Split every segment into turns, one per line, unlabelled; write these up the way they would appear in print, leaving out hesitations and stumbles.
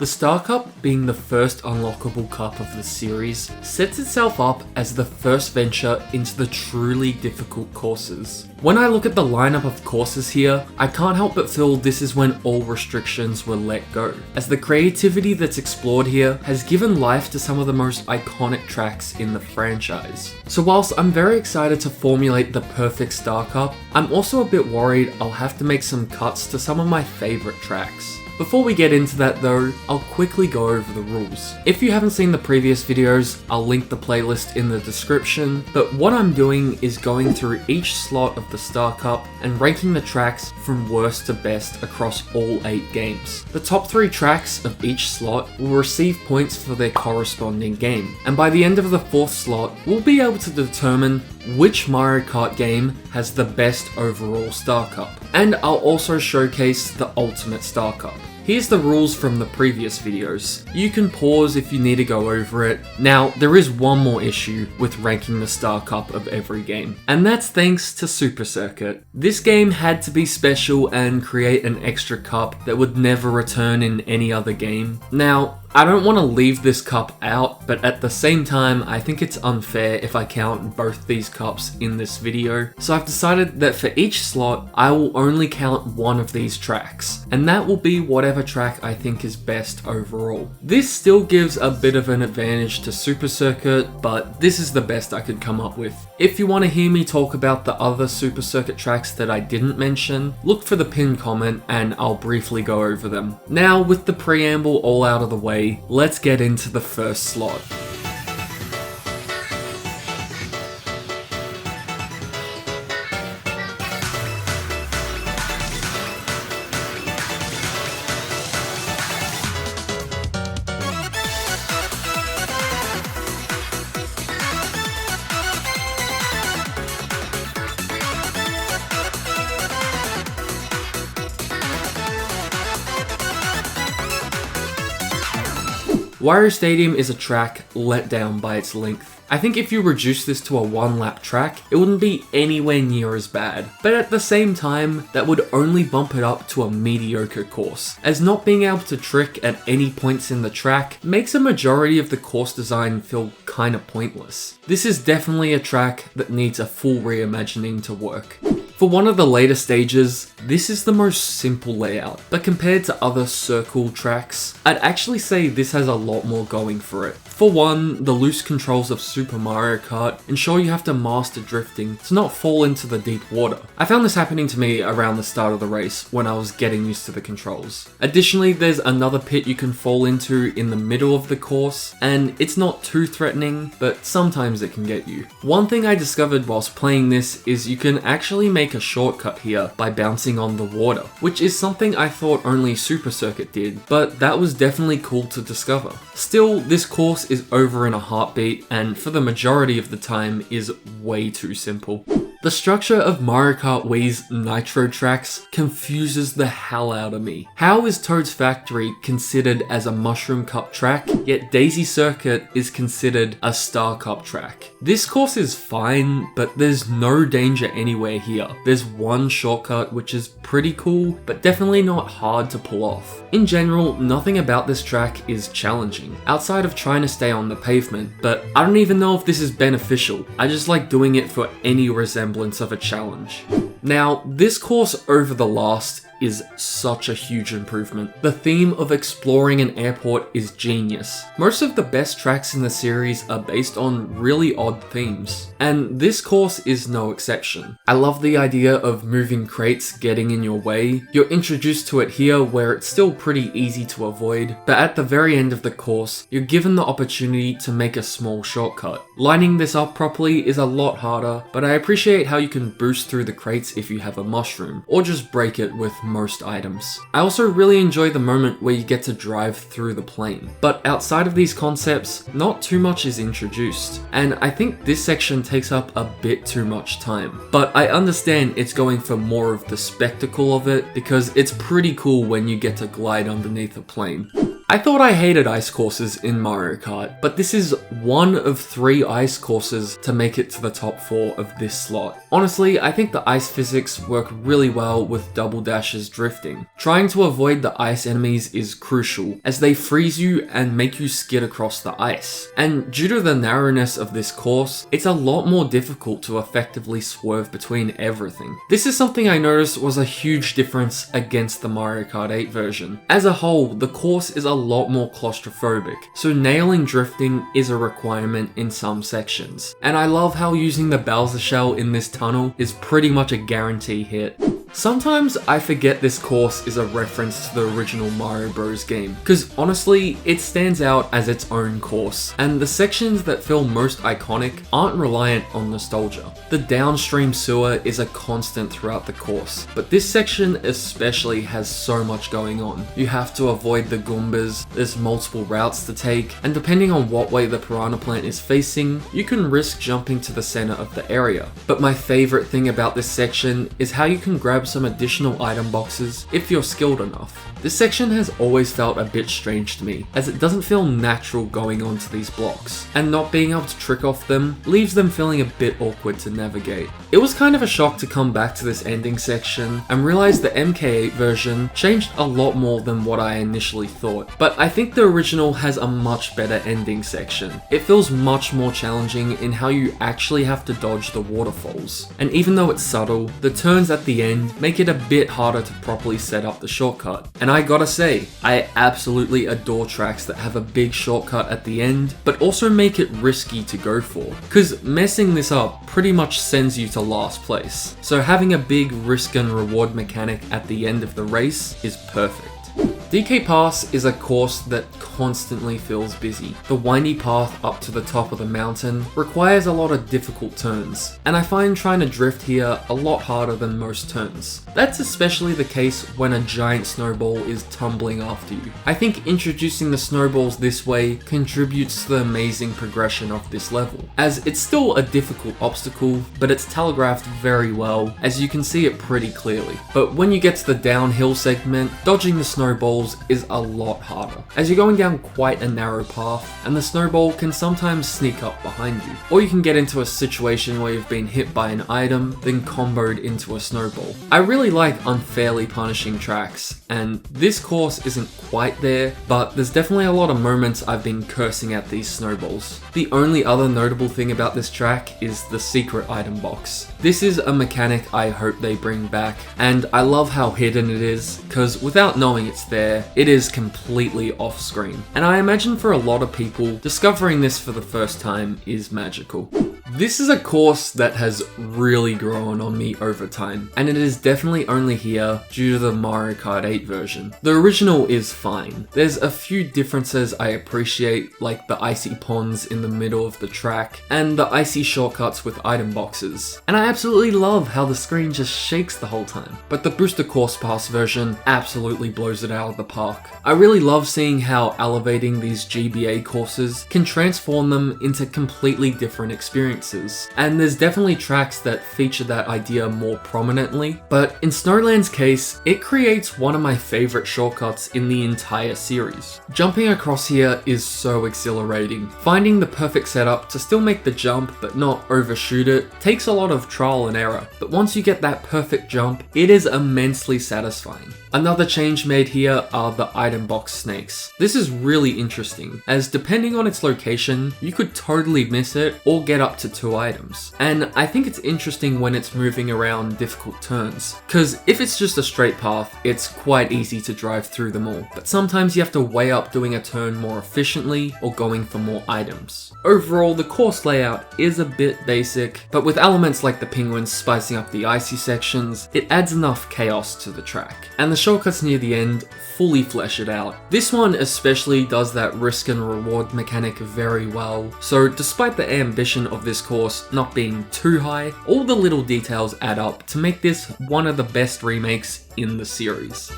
The Star Cup, being the first unlockable cup of the series, sets itself up as the first venture into the truly difficult courses. When I look at the lineup of courses here, I can't help but feel this is when all restrictions were let go, as the creativity that's explored here has given life to some of the most iconic tracks in the franchise. So whilst I'm very excited to formulate the perfect Star Cup, I'm also a bit worried I'll have to make some cuts to some of my favourite tracks. Before we get into that though, I'll quickly go over the rules. If you haven't seen the previous videos, I'll link the playlist in the description, but what I'm doing is going through each slot of the Star Cup and ranking the tracks from worst to best across all 8 games. The top 3 tracks of each slot will receive points for their corresponding game, and by the end of the 4th slot, we'll be able to determine which Mario Kart game has the best overall Star Cup. And I'll also showcase the ultimate Star Cup. Here's the rules from the previous videos. You can pause if you need to go over it. Now, there is one more issue with ranking the Star Cup of every game, and that's thanks to Super Circuit. This game had to be special and create an extra cup that would never return in any other game. Now, I don't want to leave this cup out, but at the same time, I think it's unfair if I count both these cups in this video. So I've decided that for each slot, I will only count one of these tracks, and that will be whatever track I think is best overall. This still gives a bit of an advantage to Super Circuit, but this is the best I could come up with. If you want to hear me talk about the other Super Circuit tracks that I didn't mention, look for the pinned comment and I'll briefly go over them. Now, with the preamble all out of the way, let's get into the first slot. Wario Stadium is a track let down by its length. I think if you reduce this to a 1-lap track, it wouldn't be anywhere near as bad. But at the same time, that would only bump it up to a mediocre course, as not being able to trick at any points in the track makes a majority of the course design feel kinda pointless. This is definitely a track that needs a full reimagining to work. For one of the later stages, this is the most simple layout, but compared to other circle tracks, I'd actually say this has a lot more going for it. For one, the loose controls of Super Mario Kart ensure you have to master drifting to not fall into the deep water. I found this happening to me around the start of the race when I was getting used to the controls. Additionally, there's another pit you can fall into in the middle of the course, and it's not too threatening, but sometimes it can get you. One thing I discovered whilst playing this is you can actually make a shortcut here by bouncing on the water, which is something I thought only Super Circuit did, but that was definitely cool to discover. Still, this course is over in a heartbeat, and for the majority of the time is way too simple. The structure of Mario Kart Wii's Nitro tracks confuses the hell out of me. How is Toad's Factory considered as a Mushroom Cup track, yet Daisy Circuit is considered a Star Cup track? This course is fine, but there's no danger anywhere here. There's one shortcut which is pretty cool, but definitely not hard to pull off. In general, nothing about this track is challenging, outside of trying to stay on the pavement, but I don't even know if this is beneficial. I just like doing it for any resemblance of a challenge. Now, this course over the last is such a huge improvement. The theme of exploring an airport is genius. Most of the best tracks in the series are based on really odd themes, and this course is no exception. I love the idea of moving crates getting in your way. You're introduced to it here where it's still pretty easy to avoid, but at the very end of the course, you're given the opportunity to make a small shortcut. Lining this up properly is a lot harder, but I appreciate how you can boost through the crates if you have a mushroom, or just break it with most items. I also really enjoy the moment where you get to drive through the plane. But outside of these concepts, not too much is introduced, and I think this section takes up a bit too much time. But I understand it's going for more of the spectacle of it, because it's pretty cool when you get to glide underneath a plane. I thought I hated ice courses in Mario Kart, but this is one of 3 ice courses to make it to the top 4 of this slot. Honestly, I think the ice physics work really well with Double Dash's drifting. Trying to avoid the ice enemies is crucial, as they freeze you and make you skid across the ice. And due to the narrowness of this course, it's a lot more difficult to effectively swerve between everything. This is something I noticed was a huge difference against the Mario Kart 8 version. As a whole, the course is a lot more claustrophobic, so nailing drifting is a requirement in some sections. And I love how using the Bowser shell in this tunnel is pretty much a guarantee hit. Sometimes I forget this course is a reference to the original Mario Bros game, because honestly, it stands out as its own course, and the sections that feel most iconic aren't reliant on nostalgia. The downstream sewer is a constant throughout the course, but this section especially has so much going on. You have to avoid the Goombas, there's multiple routes to take, and depending on what way the Piranha Plant is facing, you can risk jumping to the center of the area. But my favorite thing about this section is how you can grab some additional item boxes if you're skilled enough. This section has always felt a bit strange to me, as it doesn't feel natural going onto these blocks, and not being able to trick off them leaves them feeling a bit awkward to navigate. It was kind of a shock to come back to this ending section and realize the MK8 version changed a lot more than what I initially thought, but I think the original has a much better ending section. It feels much more challenging in how you actually have to dodge the waterfalls, and even though it's subtle, the turns at the end make it a bit harder to properly set up the shortcut. And I gotta say, I absolutely adore tracks that have a big shortcut at the end, but also make it risky to go for, cause messing this up pretty much sends you to last place. So having a big risk and reward mechanic at the end of the race is perfect. DK Pass is a course that constantly feels busy. The windy path up to the top of the mountain requires a lot of difficult turns, and I find trying to drift here a lot harder than most turns. That's especially the case when a giant snowball is tumbling after you. I think introducing the snowballs this way contributes to the amazing progression of this level, as it's still a difficult obstacle, but it's telegraphed very well, as you can see it pretty clearly. But when you get to the downhill segment, dodging the snowballs is a lot harder, as you're going down quite a narrow path, and the snowball can sometimes sneak up behind you. Or you can get into a situation where you've been hit by an item, then comboed into a snowball. I really like unfairly punishing tracks, and this course isn't quite there, but there's definitely a lot of moments I've been cursing at these snowballs. The only other notable thing about this track is the secret item box. This is a mechanic I hope they bring back, and I love how hidden it is, because without knowing it's there, it is completely off screen. And I imagine for a lot of people, discovering this for the first time is magical. This is a course that has really grown on me over time, and it is definitely only here due to the Mario Kart 8 version. The original is fine. There's a few differences I appreciate, like the icy ponds in the middle of the track, and the icy shortcuts with item boxes. And I absolutely love how the screen just shakes the whole time. But the Booster Course Pass version absolutely blows it out of the park. I really love seeing how elevating these GBA courses can transform them into completely different experiences. And there's definitely tracks that feature that idea more prominently, but in Snowland's case, it creates one of my favorite shortcuts in the entire series. Jumping across here is so exhilarating. Finding the perfect setup to still make the jump but not overshoot it takes a lot of trial and error, but once you get that perfect jump, it is immensely satisfying. Another change made here are the item box snakes. This is really interesting, as depending on its location, you could totally miss it or get up to 2 items. And I think it's interesting when it's moving around difficult turns, because if it's just a straight path, it's quite easy to drive through them all, but sometimes you have to weigh up doing a turn more efficiently or going for more items. Overall, the course layout is a bit basic, but with elements like the penguins spicing up the icy sections, it adds enough chaos to the track. And the shortcuts near the end fully flesh it out. This one especially does that risk and reward mechanic very well, so despite the ambition of this course not being too high, all the little details add up to make this one of the best remakes in the series.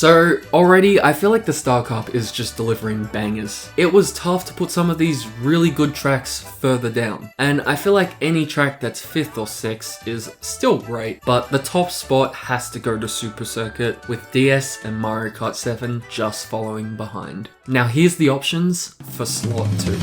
So already I feel like the Star Cup is just delivering bangers. It was tough to put some of these really good tracks further down, and I feel like any track that's 5th or 6th is still great, but the top spot has to go to Super Circuit, with DS and Mario Kart 7 just following behind. Now here's the options for slot 2.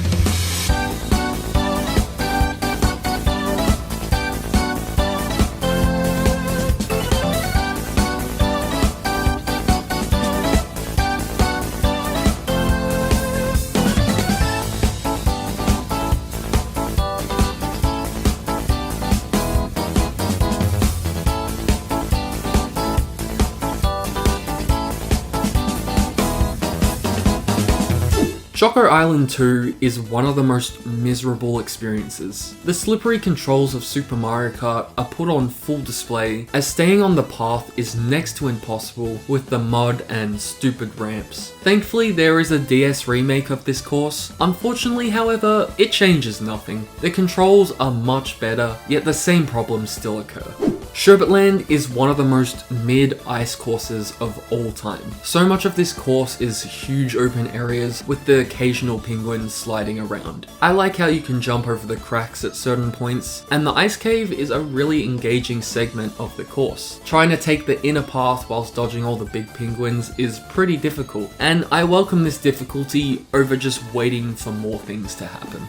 Choco Island 2 is one of the most miserable experiences. The slippery controls of Super Mario Kart are put on full display, as staying on the path is next to impossible with the mud and stupid ramps. Thankfully, there is a DS remake of this course. Unfortunately, however, it changes nothing. The controls are much better, yet the same problems still occur. Sherbetland is one of the most mid-ice courses of all time. So much of this course is huge open areas with the occasional penguins sliding around. I like how you can jump over the cracks at certain points, and the ice cave is a really engaging segment of the course. Trying to take the inner path whilst dodging all the big penguins is pretty difficult, and I welcome this difficulty over just waiting for more things to happen.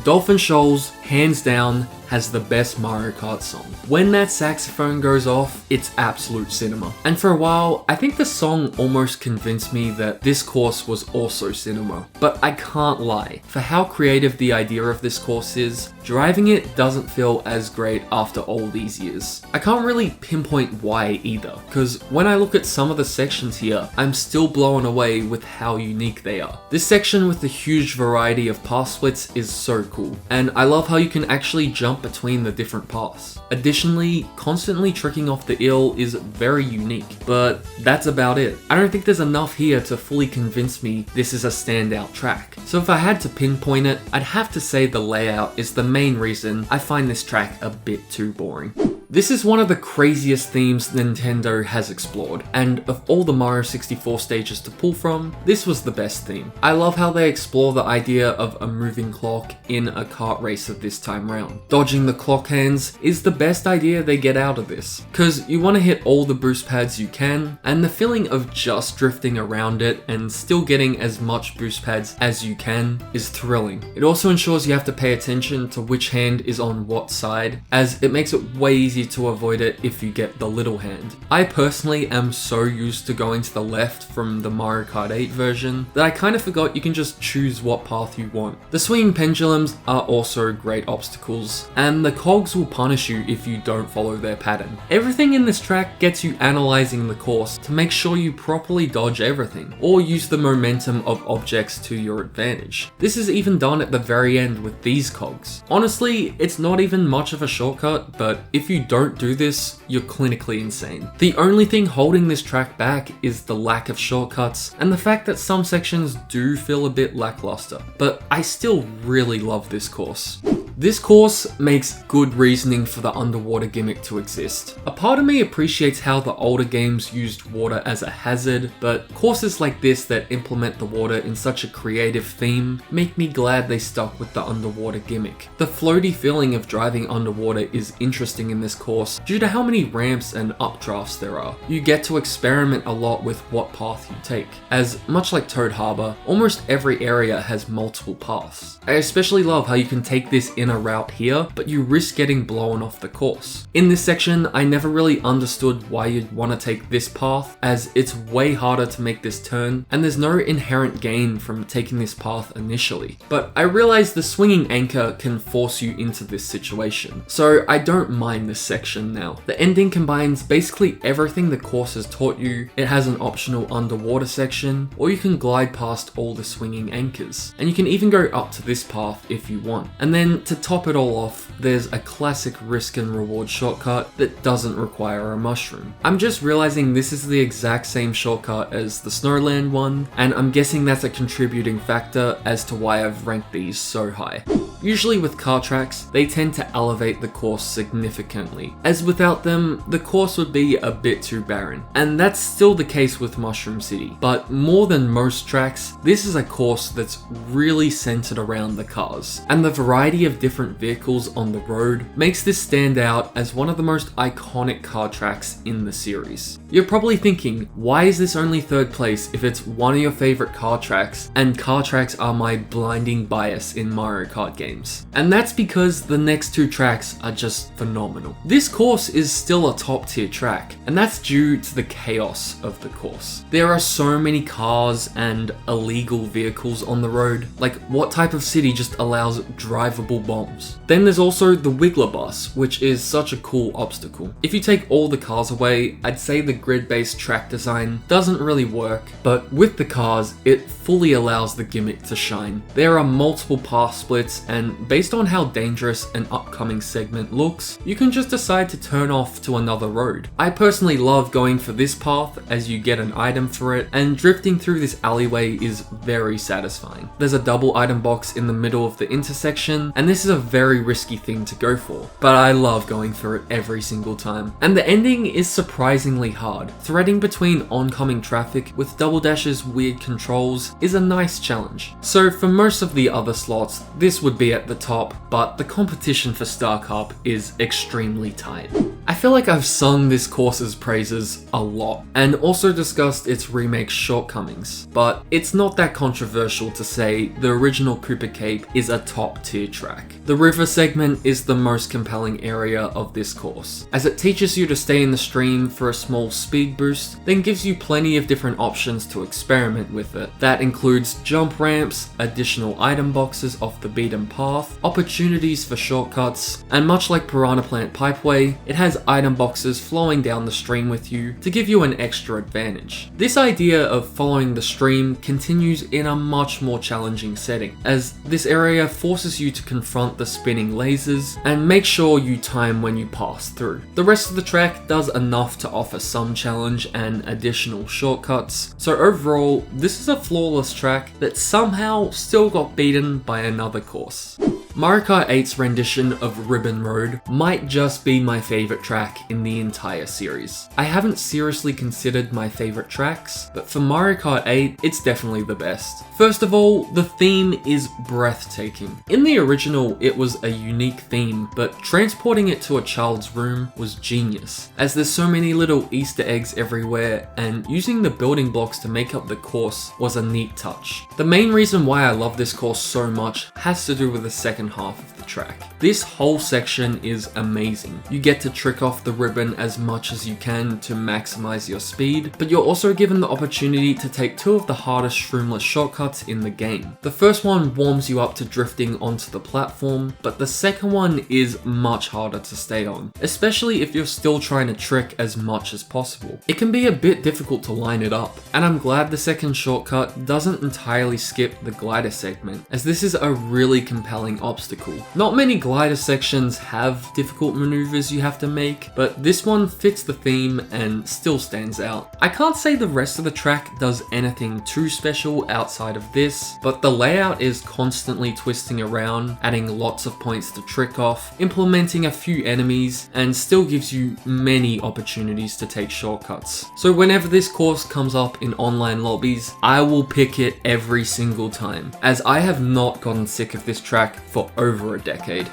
Dolphin Shoals, hands down, has the best Mario Kart song. When that saxophone goes off, it's absolute cinema. And for a while, I think the song almost convinced me that this course was also cinema. But I can't lie, for how creative the idea of this course is, driving it doesn't feel as great after all these years. I can't really pinpoint why either, because when I look at some of the sections here, I'm still blown away with how unique they are. This section with the huge variety of path splits is so cool, and I love how you can actually jump between the different paths. Additionally, constantly tricking off the eel is very unique, but that's about it. I don't think there's enough here to fully convince me this is a standout track. So if I had to pinpoint it, I'd have to say the layout is the main reason I find this track a bit too boring. This is one of the craziest themes Nintendo has explored, and of all the Mario 64 stages to pull from, this was the best theme. I love how they explore the idea of a moving clock in a kart racer this time round. Dodging the clock hands is the best idea they get out of this, because you want to hit all the boost pads you can, and the feeling of just drifting around it and still getting as much boost pads as you can is thrilling. It also ensures you have to pay attention to which hand is on what side, as it makes it way easier to avoid it if you get the little hand. I personally am so used to going to the left from the Mario Kart 8 version that I kind of forgot you can just choose what path you want. The swinging pendulums are also great obstacles, and the cogs will punish you if you don't follow their pattern. Everything in this track gets you analyzing the course to make sure you properly dodge everything, or use the momentum of objects to your advantage. This is even done at the very end with these cogs. Honestly, it's not even much of a shortcut, but if you don't do this, you're clinically insane. The only thing holding this track back is the lack of shortcuts and the fact that some sections do feel a bit lackluster, but I still really love this course. This course makes good reasoning for the underwater gimmick to exist. A part of me appreciates how the older games used water as a hazard, but courses like this that implement the water in such a creative theme make me glad they stuck with the underwater gimmick. The floaty feeling of driving underwater is interesting in this course due to how many ramps and updrafts there are. You get to experiment a lot with what path you take, as much like Toad Harbor, almost every area has multiple paths. I especially love how you can take this in a route here, but you risk getting blown off the course. In this section, I never really understood why you'd want to take this path, as it's way harder to make this turn, and there's no inherent gain from taking this path initially. But I realized the swinging anchor can force you into this situation, so I don't mind this section now. The ending combines basically everything the course has taught you. It has an optional underwater section, or you can glide past all the swinging anchors, and you can even go up to this path if you want. And then to top it all off, there's a classic risk and reward shortcut that doesn't require a mushroom. I'm just realizing this is the exact same shortcut as the Snowland one, and I'm guessing that's a contributing factor as to why I've ranked these so high. Usually with car tracks, they tend to elevate the course significantly, as without them, the course would be a bit too barren. And that's still the case with Mushroom City, but more than most tracks, this is a course that's really centered around the cars. And the variety of different vehicles on the road makes this stand out as one of the most iconic car tracks in the series. You're probably thinking, why is this only third place if it's one of your favorite car tracks, and car tracks are my blinding bias in Mario Kart games? And that's because the next two tracks are just phenomenal. This course is still a top tier track, and that's due to the chaos of the course. There are so many cars and illegal vehicles on the road. Like, what type of city just allows drivable bombs? Then there's also the Wiggler bus, which is such a cool obstacle. If you take all the cars away, I'd say the grid-based track design doesn't really work, but with the cars, it fully allows the gimmick to shine. There are multiple path splits, and based on how dangerous an upcoming segment looks, you can just decide to turn off to another road. I personally love going for this path as you get an item for it, and drifting through this alleyway is very satisfying. There's a double item box in the middle of the intersection, and this is a very risky thing to go for, but I love going for it every single time. And the ending is surprisingly hard. Threading between oncoming traffic with Double Dash's weird controls is a nice challenge. So for most of the other slots, this would be at the top, but the competition for Star Cup is extremely tight. I feel like I've sung this course's praises a lot, and also discussed its remake's shortcomings, but it's not that controversial to say the original Cooper Cape is a top tier track. The river segment is the most compelling area of this course, as it teaches you to stay in the stream for a small speed boost, then gives you plenty of different options to experiment with it. That includes jump ramps, additional item boxes off the beaten path, opportunities for shortcuts, and much like Piranha Plant Pipeway, it has item boxes flowing down the stream with you to give you an extra advantage. This idea of following the stream continues in a much more challenging setting, as this area forces you to confront the spinning lasers and make sure you time when you pass through. The rest of the track does enough to offer some challenge and additional shortcuts, so overall, this is a flawless track that somehow still got beaten by another course. Mario Kart 8's rendition of Ribbon Road might just be my favorite track in the entire series. I haven't seriously considered my favorite tracks, but for Mario Kart 8, it's definitely the best. First of all, the theme is breathtaking. In the original, it was a unique theme, but transporting it to a child's room was genius, as there's so many little Easter eggs everywhere, and using the building blocks to make up the course was a neat touch. The main reason why I love this course so much has to do with the second half of the track. This whole section is amazing. You get to trick off the ribbon as much as you can to maximize your speed, but you're also given the opportunity to take two of the hardest shroomless shortcuts in the game. The first one warms you up to drifting onto the platform, but the second one is much harder to stay on, especially if you're still trying to trick as much as possible. It can be a bit difficult to line it up, and I'm glad the second shortcut doesn't entirely skip the glider segment, as this is a really compelling obstacle. Not many glider sections have difficult maneuvers you have to make, but this one fits the theme and still stands out. I can't say the rest of the track does anything too special outside of this, but the layout is constantly twisting around, adding lots of points to trick off, implementing a few enemies, and still gives you many opportunities to take shortcuts. So whenever this course comes up in online lobbies, I will pick it every single time, as I have not gotten sick of this track for over a decade.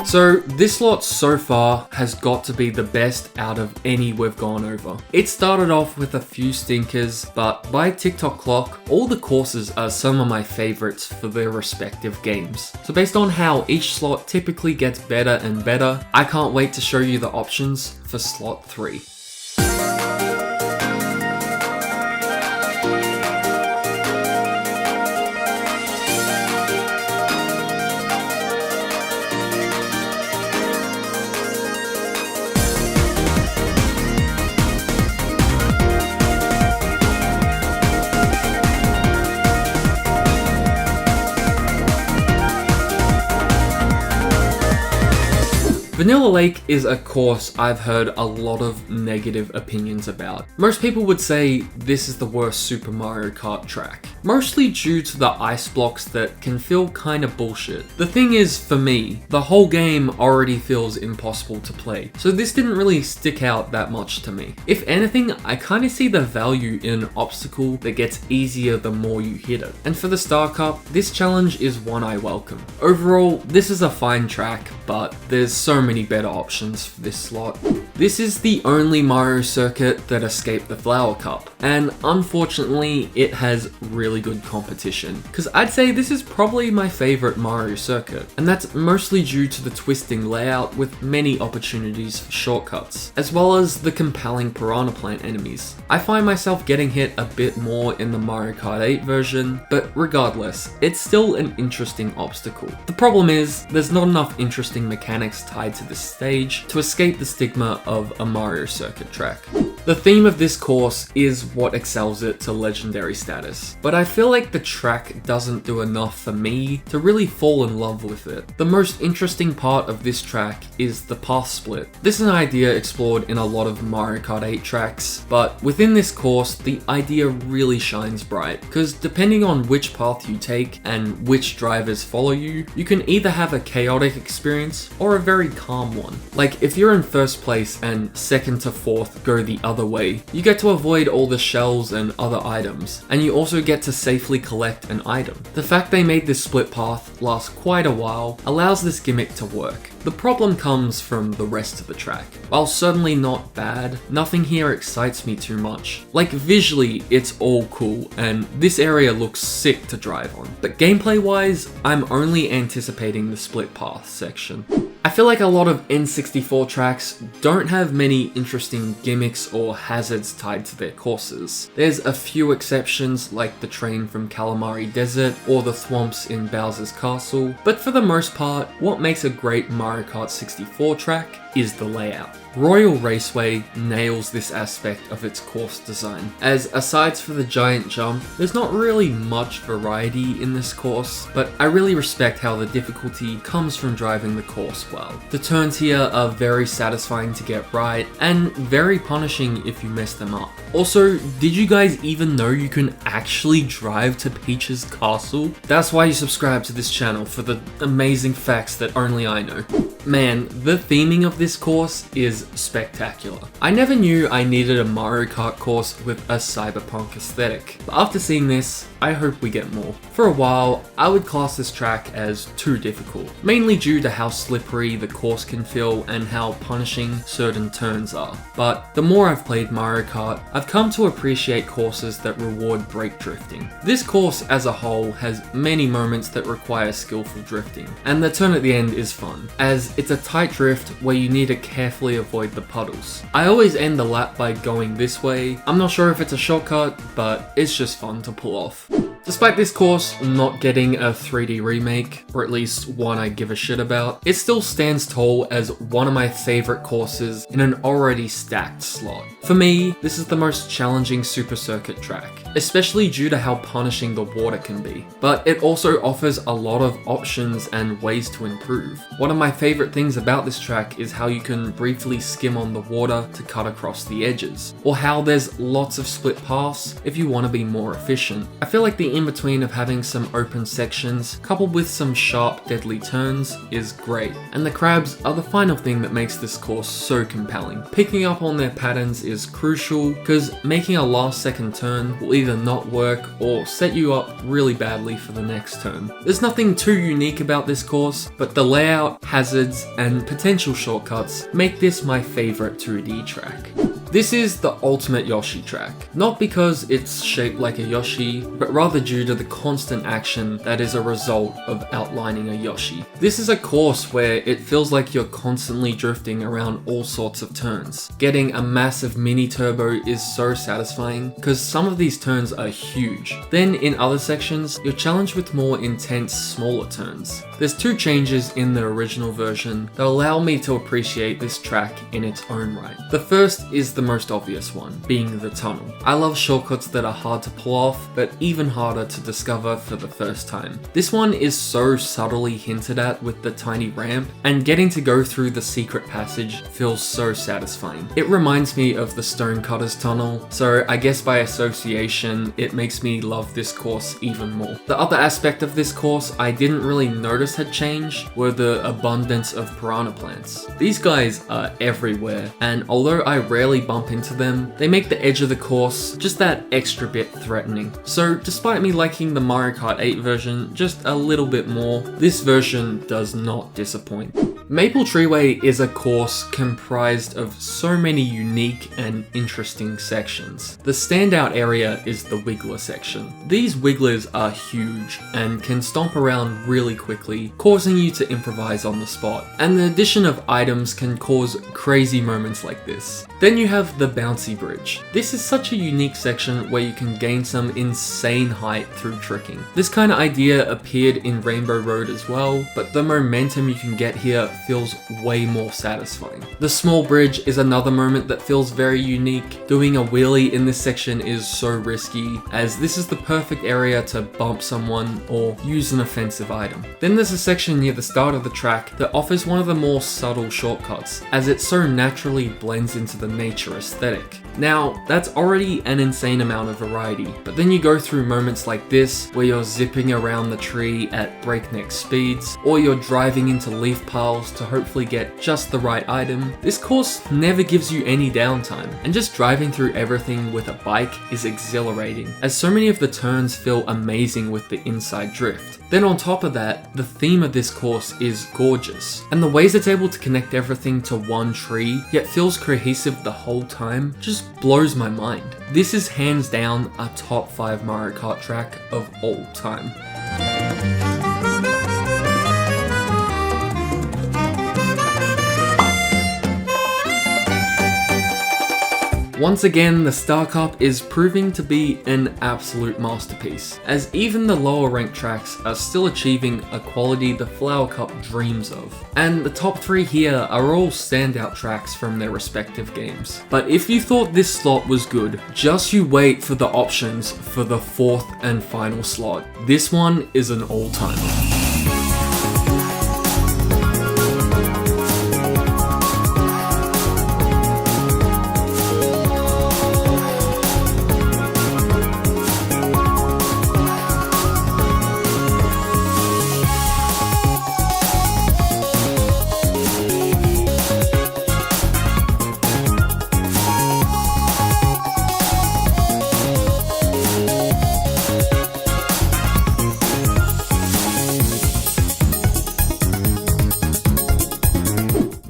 So this lot so far has got to be the best out of any we've gone over. It started off with a few stinkers, but by TikTok clock, all the courses are some of my favorites for their respective games. So based on how each slot typically gets better and better, I can't wait to show you the options for slot 3. Vanilla Lake is a course I've heard a lot of negative opinions about. Most people would say this is the worst Super Mario Kart track, mostly due to the ice blocks that can feel kinda bullshit. The thing is, for me, the whole game already feels impossible to play, so this didn't really stick out that much to me. If anything, I kinda see the value in an obstacle that gets easier the more you hit it. And for the Star Cup, this challenge is one I welcome. Overall, this is a fine track, but there's so many better options for this slot. This is the only Mario circuit that escaped the Flower Cup, and unfortunately it has really good competition, because I'd say this is probably my favorite Mario circuit, and that's mostly due to the twisting layout with many opportunities for shortcuts, as well as the compelling Piranha Plant enemies. I find myself getting hit a bit more in the Mario Kart 8 version, but regardless, it's still an interesting obstacle. The problem is, there's not enough interesting mechanics tied to this stage to escape the stigma of a Mario circuit track. The theme of this course is what excels it to legendary status, but I feel like the track doesn't do enough for me to really fall in love with it. The most interesting part of this track is the path split. This is an idea explored in a lot of Mario Kart 8 tracks, but within this course, the idea really shines bright, because depending on which path you take and which drivers follow you, you can either have a chaotic experience or a very calm one. Like if you're in first place and second to fourth go the other way, you get to avoid all the shells and other items, and you also get to safely collect an item. The fact they made this split path last quite a while allows this gimmick to work. The problem comes from the rest of the track. While certainly not bad, nothing here excites me too much. Like visually, it's all cool, and this area looks sick to drive on. But gameplay wise, I'm only anticipating the split path section. I feel like a lot of N64 tracks don't have many interesting gimmicks or hazards tied to their courses. There's a few exceptions like the train from Calamari Desert or the thwomps in Bowser's Castle, but for the most part, what makes a great Mario Kart 64 track is the layout. Royal Raceway nails this aspect of its course design, as aside for the giant jump, there's not really much variety in this course, but I really respect how the difficulty comes from driving the course well. The turns here are very satisfying to get right, and very punishing if you mess them up. Also, did you guys even know you can actually drive to Peach's castle? That's why you subscribe to this channel, for the amazing facts that only I know. Man, the theming of this course is spectacular. I never knew I needed a Mario Kart course with a cyberpunk aesthetic, but after seeing this, I hope we get more. For a while, I would class this track as too difficult, mainly due to how slippery the course can feel and how punishing certain turns are. But the more I've played Mario Kart, I've come to appreciate courses that reward brake drifting. This course as a whole has many moments that require skillful drifting, and the turn at the end is fun, as it's a tight drift where you need to carefully avoid the puddles. I always end the lap by going this way. I'm not sure if it's a shortcut, but it's just fun to pull off. Despite this course not getting a 3D remake, or at least one I give a shit about, it still stands tall as one of my favorite courses in an already stacked slot. For me, this is the most challenging Super Circuit track, especially due to how punishing the water can be. But it also offers a lot of options and ways to improve. One of my favorite things about this track is how you can briefly skim on the water to cut across the edges, or how there's lots of split paths if you want to be more efficient. I feel like the in-between of having some open sections coupled with some sharp, deadly turns is great, and the crabs are the final thing that makes this course so compelling. Picking up on their patterns is crucial, because making a last second turn will either not work or set you up really badly for the next turn. There's nothing too unique about this course, but the layout, hazards, and potential shortcuts make this my favorite 2D track. This is the ultimate Yoshi track, not because it's shaped like a Yoshi, but rather due to the constant action that is a result of outlining a Yoshi. This is a course where it feels like you're constantly drifting around all sorts of turns. Getting a massive mini turbo is so satisfying, because some of these turns are huge. Then in other sections, you're challenged with more intense, smaller turns. There's two changes in the original version that allow me to appreciate this track in its own right. The first is the most obvious one, being the tunnel. I love shortcuts that are hard to pull off, but even harder to discover for the first time. This one is so subtly hinted at with the tiny ramp, and getting to go through the secret passage feels so satisfying. It reminds me of the Stonecutter's Tunnel, so I guess by association, it makes me love this course even more. The other aspect of this course I didn't really notice had changed were the abundance of piranha plants. These guys are everywhere, and although I rarely bump into them, they make the edge of the course just that extra bit threatening. So despite me liking the Mario Kart 8 version just a little bit more, this version does not disappoint. Maple Treeway is a course comprised of so many unique and interesting sections. The standout area is the Wiggler section. These Wigglers are huge and can stomp around really quickly, causing you to improvise on the spot. And the addition of items can cause crazy moments like this. Then you have the Bouncy Bridge. This is such a unique section where you can gain some insane height through tricking. This kind of idea appeared in Rainbow Road as well, but the momentum you can get here feels way more satisfying. The small bridge is another moment that feels very unique. Doing a wheelie in this section is so risky, as this is the perfect area to bump someone or use an offensive item. Then there's a section near the start of the track that offers one of the more subtle shortcuts, as it so naturally blends into the nature aesthetic. Now, that's already an insane amount of variety, but then you go through moments like this where you're zipping around the tree at breakneck speeds, or you're driving into leaf piles to hopefully get just the right item. This course never gives you any downtime, and just driving through everything with a bike is exhilarating, as so many of the turns feel amazing with the inside drift. Then on top of that, the theme of this course is gorgeous, and the ways it's able to connect everything to one tree, yet feels cohesive the whole time, just blows my mind. This is hands down a top 5 Mario Kart track of all time. Once again, the Star Cup is proving to be an absolute masterpiece, as even the lower ranked tracks are still achieving a quality the Flower Cup dreams of. And the top 3 here are all standout tracks from their respective games. But if you thought this slot was good, just you wait for the options for the 4th and final slot. This one is an all-timer.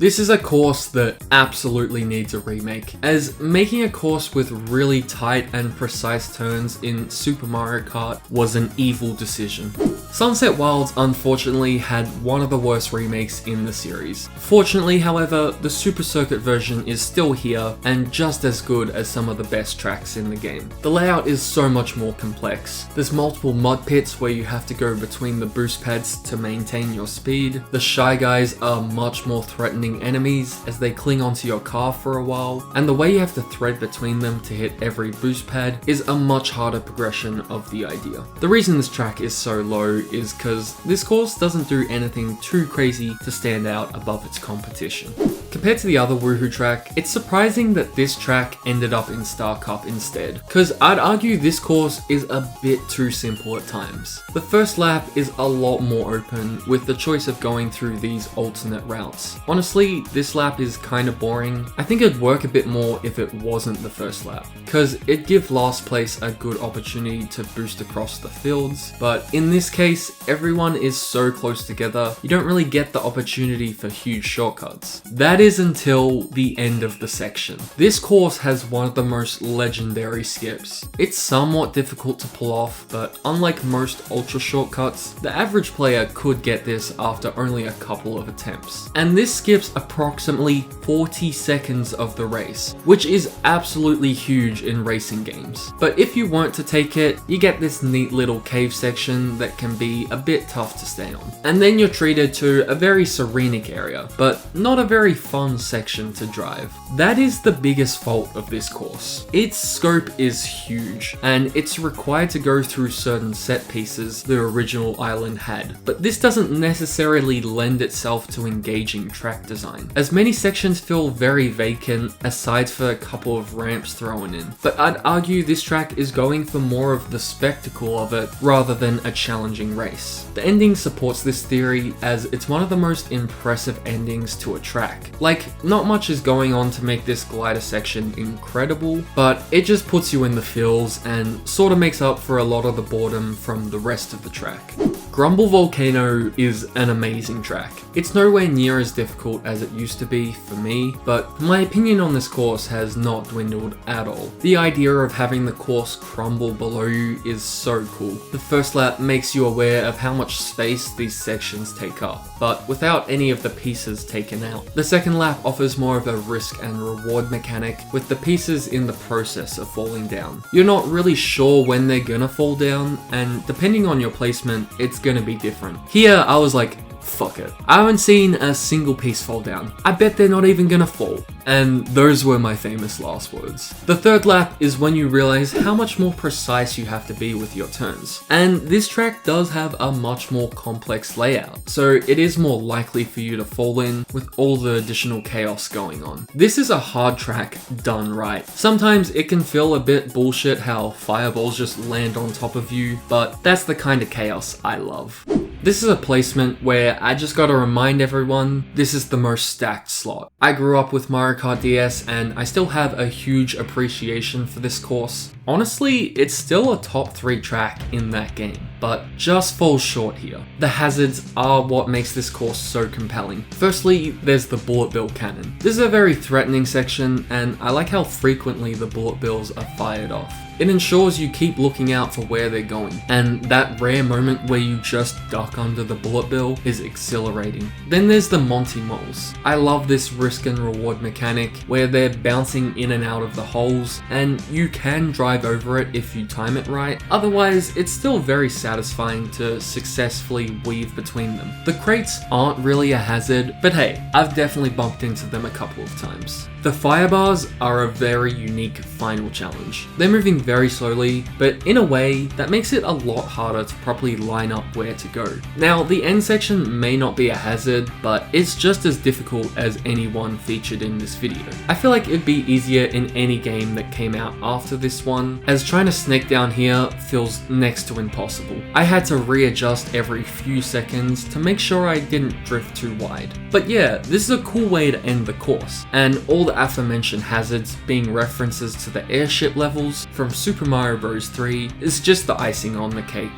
This is a course that absolutely needs a remake, as making a course with really tight and precise turns in Super Mario Kart was an evil decision. Sunset Wilds unfortunately had one of the worst remakes in the series. Fortunately, however, the Super Circuit version is still here and just as good as some of the best tracks in the game. The layout is so much more complex. There's multiple mud pits where you have to go between the boost pads to maintain your speed. The Shy Guys are much more threatening enemies as they cling onto your car for a while, and the way you have to thread between them to hit every boost pad is a much harder progression of the idea. The reason this track is so low is because this course doesn't do anything too crazy to stand out above its competition. Compared to the other Woohoo track, it's surprising that this track ended up in Star Cup instead, because I'd argue this course is a bit too simple at times. The first lap is a lot more open, with the choice of going through these alternate routes. Honestly, this lap is kinda boring. I think it'd work a bit more if it wasn't the first lap, because it'd give last place a good opportunity to boost across the fields, but in this case, everyone is so close together, you don't really get the opportunity for huge shortcuts. That is until the end of the section. This course has one of the most legendary skips. It's somewhat difficult to pull off, but unlike most ultra shortcuts, the average player could get this after only a couple of attempts. And this skips approximately 40 seconds of the race, which is absolutely huge in racing games. But if you weren't to take it, you get this neat little cave section that can be a bit tough to stay on. And then you're treated to a very serenic area, but not a very fun section to drive. That is the biggest fault of this course. Its scope is huge, and it's required to go through certain set pieces the original island had, but this doesn't necessarily lend itself to engaging track design, as many sections feel very vacant aside for a couple of ramps thrown in. But I'd argue this track is going for more of the spectacle of it rather than a challenging race. The ending supports this theory as it's one of the most impressive endings to a track. Like, not much is going on to make this glider section incredible, but it just puts you in the feels and sort of makes up for a lot of the boredom from the rest of the track. Grumble Volcano is an amazing track. It's nowhere near as difficult as it used to be for me, but my opinion on this course has not dwindled at all. The idea of having the course crumble below you is so cool. The first lap makes you aware of how much space these sections take up, but without any of the pieces taken out. The second lap offers more of a risk and reward mechanic, with the pieces in the process of falling down. You're not really sure when they're gonna fall down, and depending on your placement, it's gonna be different. Here, I was like, fuck it. I haven't seen a single piece fall down. I bet they're not even gonna fall. And those were my famous last words. The third lap is when you realize how much more precise you have to be with your turns. And this track does have a much more complex layout, so it is more likely for you to fall in with all the additional chaos going on. This is a hard track done right. Sometimes it can feel a bit bullshit how fireballs just land on top of you, but that's the kind of chaos I love. This is a placement where I just gotta remind everyone, this is the most stacked slot. I grew up with Mario Kart DS and I still have a huge appreciation for this course. Honestly, it's still a top 3 track in that game, but just falls short here. The hazards are what makes this course so compelling. Firstly, there's the bullet bill cannon. This is a very threatening section, and I like how frequently the bullet bills are fired off. It ensures you keep looking out for where they're going, and that rare moment where you just duck under the bullet bill is exhilarating. Then there's the Monty Moles. I love this risk and reward mechanic where they're bouncing in and out of the holes, and you can drive over it if you time it right. Otherwise, it's still very satisfying to successfully weave between them. The crates aren't really a hazard, but hey, I've definitely bumped into them a couple of times. The fire bars are a very unique final challenge. They're moving very slowly, but in a way that makes it a lot harder to properly line up where to go. Now, the end section may not be a hazard, but it's just as difficult as any one featured in this video. I feel like it'd be easier in any game that came out after this one, as trying to snake down here feels next to impossible. I had to readjust every few seconds to make sure I didn't drift too wide. But yeah, this is a cool way to end the course, and all the aforementioned hazards being references to the airship levels from Super Mario Bros. 3 is just the icing on the cake.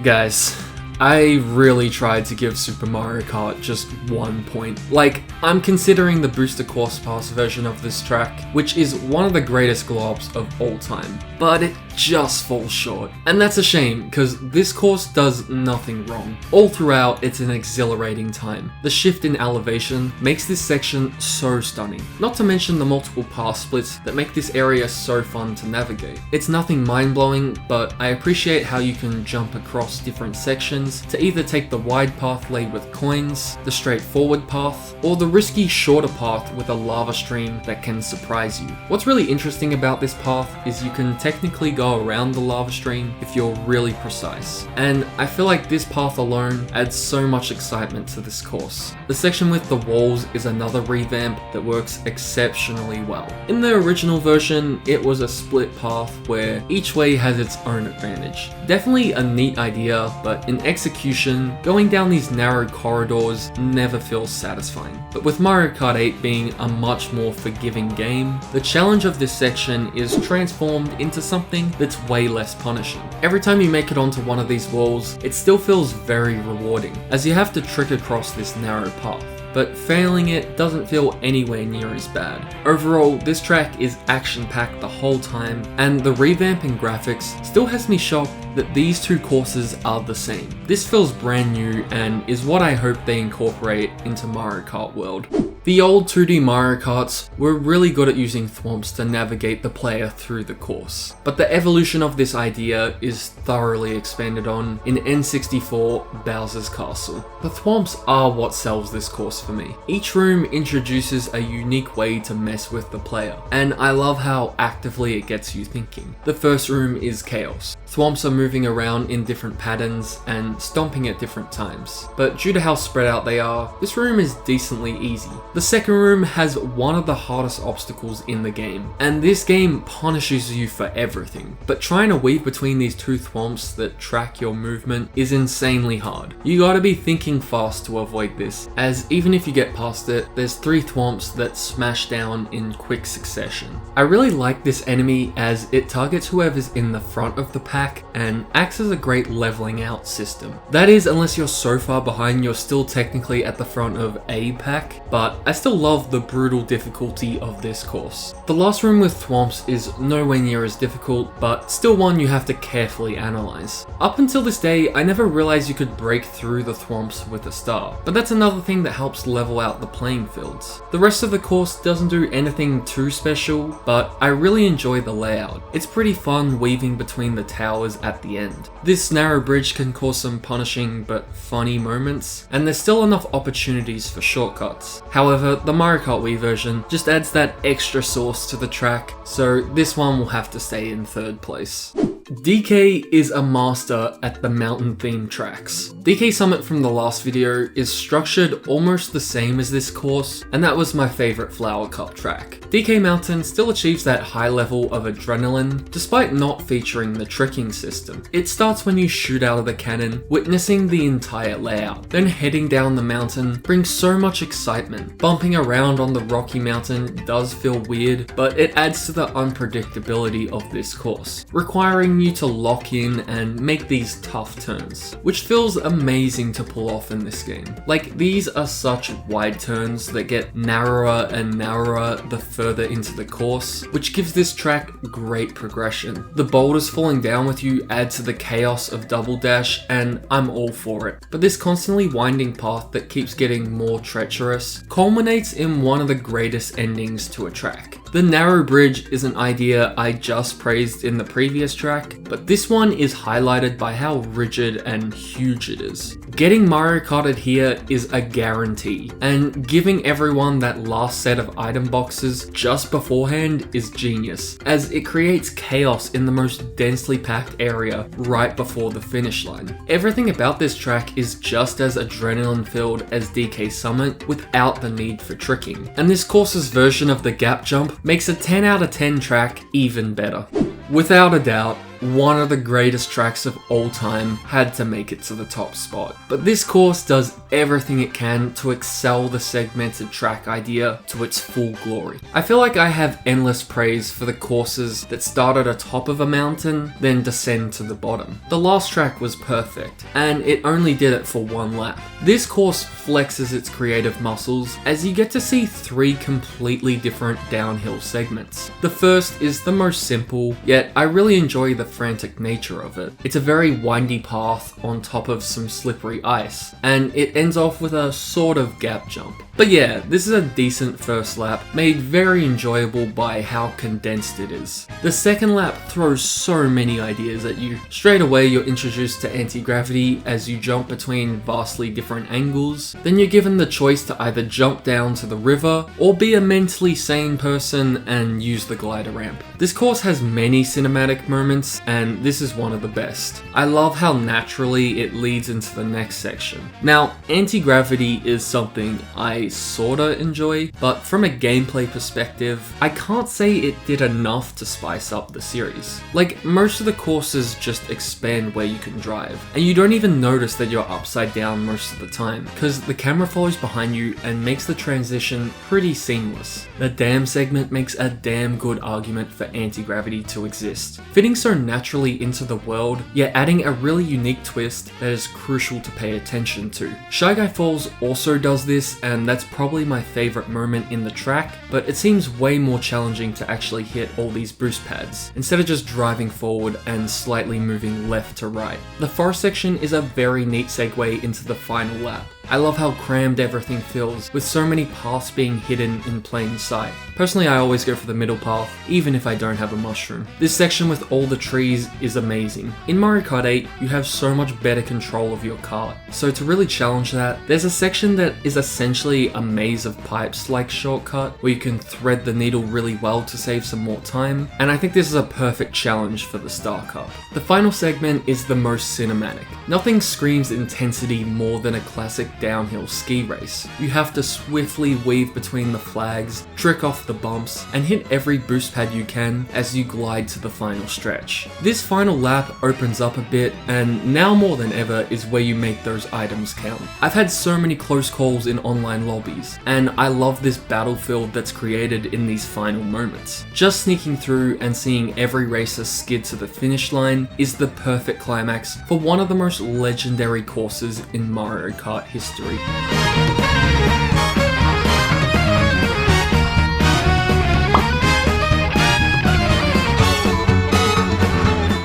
Guys, I really tried to give Super Mario Kart just 1 point. Like, I'm considering the Booster Course Pass version of this track, which is one of the greatest globs of all time, but it just falls short. And that's a shame, because this course does nothing wrong. All throughout, it's an exhilarating time. The shift in elevation makes this section so stunning, not to mention the multiple path splits that make this area so fun to navigate. It's nothing mind-blowing, but I appreciate how you can jump across different sections to either take the wide path laid with coins, the straightforward path, or the risky shorter path with a lava stream that can surprise you. What's really interesting about this path is you can technically go around the lava stream if you're really precise, and I feel like this path alone adds so much excitement to this course. The section with the walls is another revamp that works exceptionally well. In the original version, it was a split path where each way has its own advantage. Definitely a neat idea, but in execution, going down these narrow corridors never feels satisfying. But with Mario Kart 8 being a much more forgiving game, the challenge of this section is transformed into something that's way less punishing. Every time you make it onto one of these walls, it still feels very rewarding, as you have to trick across this narrow path. But failing it doesn't feel anywhere near as bad. Overall, this track is action-packed the whole time, and the revamp in graphics still has me shocked that these two courses are the same. This feels brand new and is what I hope they incorporate into Mario Kart World. The old 2D Mario Karts were really good at using thwomps to navigate the player through the course, but the evolution of this idea is thoroughly expanded on in N64 Bowser's Castle. The thwomps are what sells this course for me. Each room introduces a unique way to mess with the player, and I love how actively it gets you thinking. The first room is Chaos. Thwomps are moving around in different patterns and stomping at different times, but due to how spread out they are, this room is decently easy. The second room has one of the hardest obstacles in the game, and this game punishes you for everything, but trying to weave between these two thwomps that track your movement is insanely hard. You gotta be thinking fast to avoid this, as even if you get past it, there's 3 thwomps that smash down in quick succession. I really like this enemy as it targets whoever's in the front of the pack and acts as a great leveling out system. That is, unless you're so far behind you're still technically at the front of a pack, but I still love the brutal difficulty of this course. The last room with thwomps is nowhere near as difficult, but still one you have to carefully analyze. Up until this day, I never realized you could break through the thwomps with a star, but that's another thing that helps level out the playing fields. The rest of the course doesn't do anything too special, but I really enjoy the layout. It's pretty fun weaving between the towers at the end. This narrow bridge can cause some punishing but funny moments, and there's still enough opportunities for shortcuts. However, the Mario Kart Wii version just adds that extra sauce to the track, so this one will have to stay in 3rd place. DK is a master at the mountain themed tracks. DK Summit from the last video is structured almost the same as this course, and that was my favorite Flower Cup track. DK Mountain still achieves that high level of adrenaline, despite not featuring the tricking system. It starts when you shoot out of the cannon, witnessing the entire layout. Then heading down the mountain brings so much excitement. Bumping around on the rocky mountain does feel weird, but it adds to the unpredictability of this course, requiring you to lock in and make these tough turns, which feels amazing to pull off in this game. Like, these are such wide turns that get narrower and narrower the further into the course, which gives this track great progression. The boulders falling down with you add to the chaos of Double Dash, and I'm all for it. But this constantly winding path that keeps getting more treacherous culminates in one of the greatest endings to a track. The narrow bridge is an idea I just praised in the previous track, but this one is highlighted by how rigid and huge it is. Getting Mario Karted here is a guarantee, and giving everyone that last set of item boxes just beforehand is genius, as it creates chaos in the most densely packed area right before the finish line. Everything about this track is just as adrenaline filled as DK Summit without the need for tricking, and this course's version of the gap jump makes a 10 out of 10 track even better. Without a doubt, one of the greatest tracks of all time had to make it to the top spot. But this course does everything it can to excel the segmented track idea to its full glory. I feel like I have endless praise for the courses that start at the top of a mountain, then descend to the bottom. The last track was perfect, and it only did it for 1 lap. This course flexes its creative muscles as you get to see 3 completely different downhill segments. The first is the most simple, yet I really enjoy the frantic nature of it. It's a very windy path on top of some slippery ice, and it ends off with a sort of gap jump. But yeah, this is a decent first lap, made very enjoyable by how condensed it is. The second lap throws so many ideas at you. Straight away you're introduced to anti-gravity as you jump between vastly different angles. Then you're given the choice to either jump down to the river or be a mentally sane person and use the glider ramp. This course has many cinematic moments, and this is one of the best. I love how naturally it leads into the next section. Now, anti-gravity is something I sorta enjoy, but from a gameplay perspective, I can't say it did enough to spice up the series. Like, most of the courses just expand where you can drive, and you don't even notice that you're upside down most of the time, because the camera follows behind you and makes the transition pretty seamless. The dam segment makes a damn good argument for anti-gravity to exist, fitting so naturally into the world, yet adding a really unique twist that is crucial to pay attention to. Shy Guy Falls also does this, and that's probably my favorite moment in the track, but it seems way more challenging to actually hit all these boost pads, instead of just driving forward and slightly moving left to right. The forest section is a very neat segue into the final lap. I love how crammed everything feels, with so many paths being hidden in plain sight. Personally, I always go for the middle path, even if I don't have a mushroom. This section with all the trees is amazing. In Mario Kart 8, you have so much better control of your kart. So to really challenge that, there's a section that is essentially a maze of pipes-like shortcut, where you can thread the needle really well to save some more time, and I think this is a perfect challenge for the Star Cup. The final segment is the most cinematic. Nothing screams intensity more than a classic downhill ski race. You have to swiftly weave between the flags, trick off the bumps, and hit every boost pad you can as you glide to the final stretch. This final lap opens up a bit, and now more than ever is where you make those items count. I've had so many close calls in online lobbies, and I love this battlefield that's created in these final moments. Just sneaking through and seeing every racer skid to the finish line is the perfect climax for one of the most legendary courses in Mario Kart history.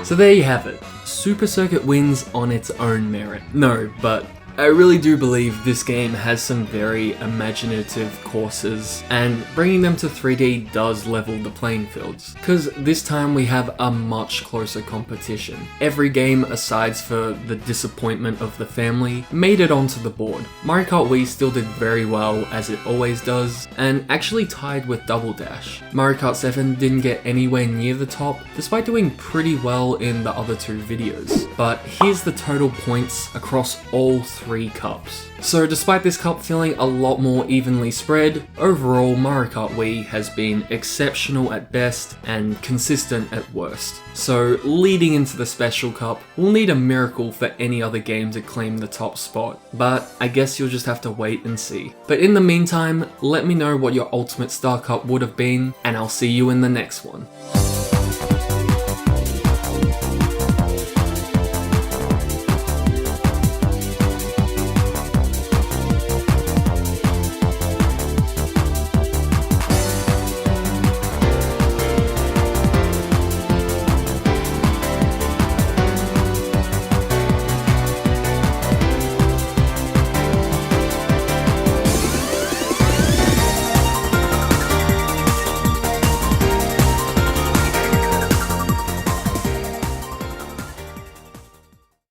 So there you have it. Super Circuit wins on its own merit. No, but I really do believe this game has some very imaginative courses, and bringing them to 3D does level the playing fields, because this time we have a much closer competition. Every game, aside for the disappointment of the family, made it onto the board. Mario Kart Wii still did very well, as it always does, and actually tied with Double Dash. Mario Kart 7 didn't get anywhere near the top, despite doing pretty well in the other two videos. But here's the total points across all three cups. So despite this cup feeling a lot more evenly spread, overall Mario Kart Wii has been exceptional at best and consistent at worst. So leading into the Special Cup, we'll need a miracle for any other game to claim the top spot, but I guess you'll just have to wait and see. But in the meantime, let me know what your Ultimate Star Cup would have been, and I'll see you in the next one.